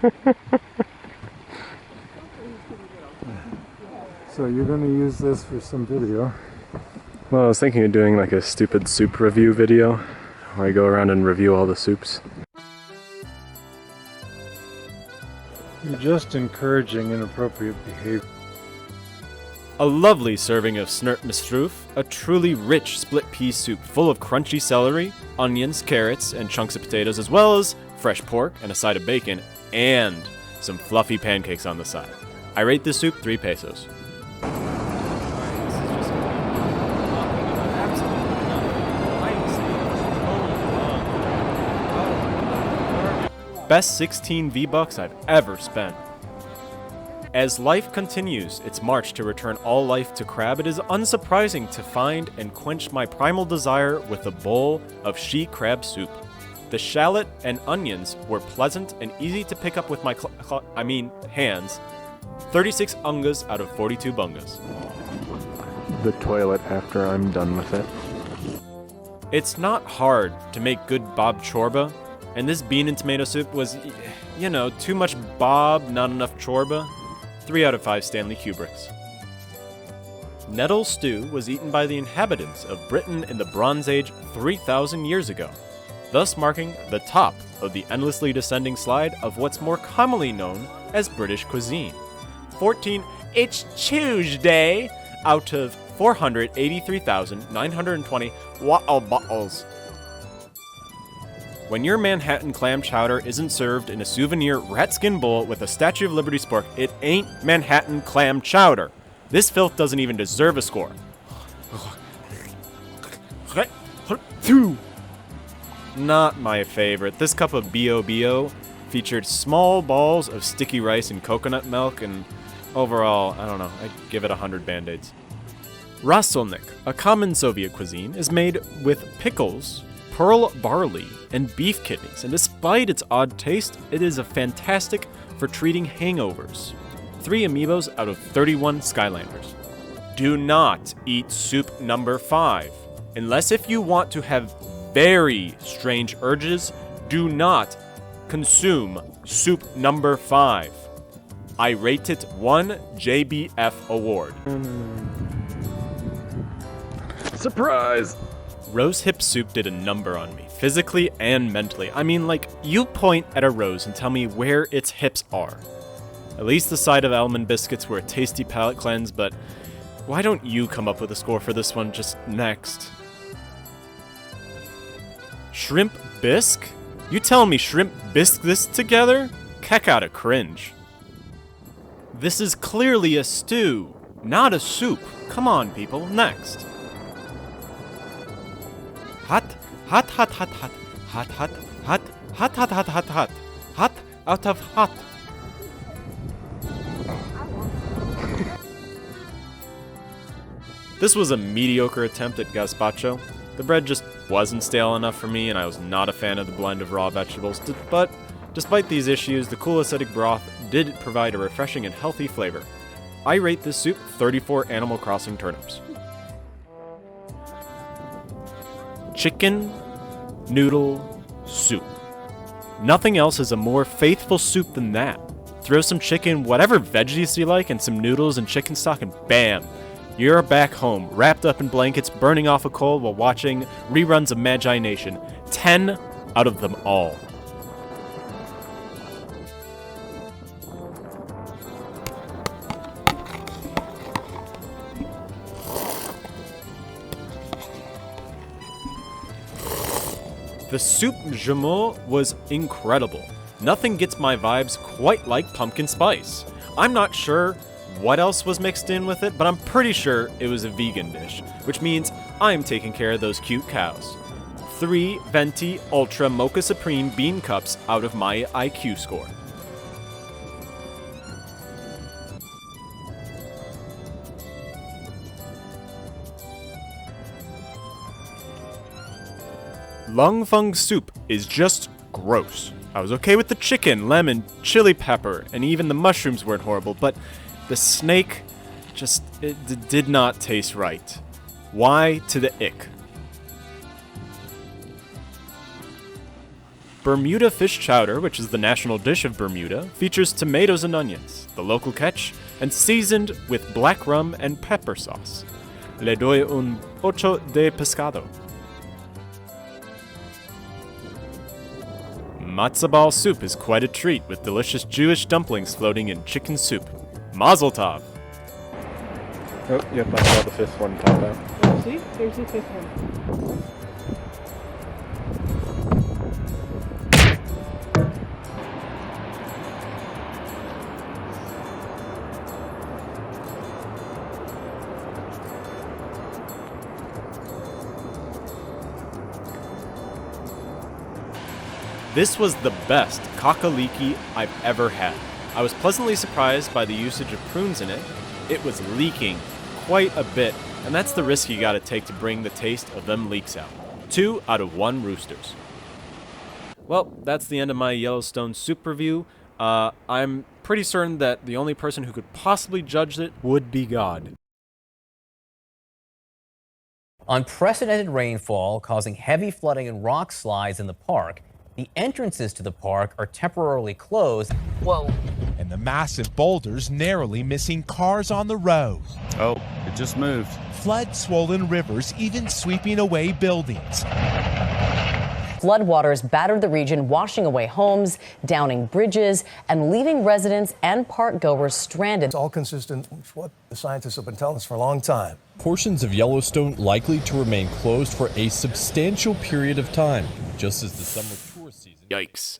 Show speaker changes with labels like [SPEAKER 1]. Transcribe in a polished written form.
[SPEAKER 1] So you're going to use this for some video?
[SPEAKER 2] Well, I was thinking of doing like a stupid soup review video where I go around and review all the soups.
[SPEAKER 1] You're just encouraging inappropriate behavior.
[SPEAKER 3] A lovely serving of snert mistroof, a truly rich split pea soup full of crunchy celery, onions, carrots, and chunks of potatoes, as well as fresh pork and a side of bacon, and some fluffy pancakes on the side. I rate this soup 3 pesos. Best 16 V-Bucks I've ever spent. As life continues its march to return all life to crab, it is unsurprising to find and quench my primal desire with a bowl of she crab soup. The shallot and onions were pleasant and easy to pick up with my hands. 36 ungas out of 42 bungas.
[SPEAKER 2] The toilet after I'm done with it.
[SPEAKER 3] It's not hard to make good bob chorba, and this bean and tomato soup was, you know, too much bob, not enough chorba. 3 out of 5 Stanley Kubricks. Nettle stew was eaten by the inhabitants of Britain in the Bronze Age 3,000 years ago, thus marking the top of the endlessly descending slide of what's more commonly known as British cuisine. 14 It's Tuesday out of 483,920 water bottles. When your Manhattan clam chowder isn't served in a souvenir rat skin bowl with a Statue of Liberty spork, it ain't Manhattan clam chowder. This filth doesn't even deserve a score. Not my favorite. This cup of B.O.B.O. featured small balls of sticky rice and coconut milk, and overall, I don't know, I'd give it 100 Band-Aids. Rasolnik, a common Soviet cuisine, is made with pickles, pearl barley, and beef kidneys, and despite its odd taste, it is fantastic for treating hangovers. 3 amiibos out of 31 Skylanders. Do not eat soup number 5. Unless if you want to have very strange urges, do not consume soup number 5. I rate it 1 JBF award.
[SPEAKER 2] Surprise!
[SPEAKER 3] Rose hip soup did a number on me, physically and mentally. I mean, like, you point at a rose and tell me where its hips are. At least the side of almond biscuits were a tasty palate cleanse, but why don't you come up with a score for this one just next? Shrimp bisque? You telling me shrimp bisque this together? Heck out of cringe. This is clearly a stew, not a soup. Come on, people, next. Hot, hot, hot, hot, hot, hot, hot, hot, hot, hot, hot, hot, hot, hot, out of hot. This was a mediocre attempt at gazpacho. The bread just wasn't stale enough for me, and I was not a fan of the blend of raw vegetables, but despite these issues, the cool acidic broth did provide a refreshing and healthy flavor. I rate this soup 34 Animal Crossing turnips. Chicken noodle soup. Nothing else is a more faithful soup than that. Throw some chicken, whatever veggies you like, and some noodles and chicken stock, and bam! You're back home, wrapped up in blankets, burning off a coal while watching reruns of Magi Nation. 10 out of them all. The soup jumeau was incredible. Nothing gets my vibes quite like pumpkin spice. I'm not sure what else was mixed in with it, but I'm pretty sure it was a vegan dish, which means I'm taking care of those cute cows. 3 Venti Ultra Mocha Supreme bean cups out of my IQ score. Lung Fung soup is just gross. I was okay with the chicken, lemon, chili pepper, and even the mushrooms weren't horrible, but the snake just did not taste right. Why to the ick? Bermuda fish chowder, which is the national dish of Bermuda, features tomatoes and onions, the local catch, and seasoned with black rum and pepper sauce. Le doy un ocho de pescado. Matzo ball soup is quite a treat, with delicious Jewish dumplings floating in chicken soup. Mazel tov!
[SPEAKER 2] Oh, yep, I saw the fifth one pop out.
[SPEAKER 4] See? There's the fifth one.
[SPEAKER 3] This was the best kakaliki I've ever had. I was pleasantly surprised by the usage of prunes in it. It was leaking quite a bit, and that's the risk you gotta take to bring the taste of them leeks out. 2 out of 1 roosters. Well, that's the end of my Yellowstone soup review. I'm pretty certain that the only person who could possibly judge it would be God.
[SPEAKER 5] Unprecedented rainfall causing heavy flooding and rock slides in the park. The entrances to the park are temporarily closed. Whoa.
[SPEAKER 6] And the massive boulders narrowly missing cars on the road.
[SPEAKER 7] Oh, it just moved.
[SPEAKER 6] Flood-swollen rivers even sweeping away buildings.
[SPEAKER 8] Floodwaters battered the region, washing away homes, downing bridges, and leaving residents and park goers stranded.
[SPEAKER 9] It's all consistent with what the scientists have been telling us for a long time.
[SPEAKER 10] Portions of Yellowstone likely to remain closed for a substantial period of time, just as the summer tour season.
[SPEAKER 3] Yikes.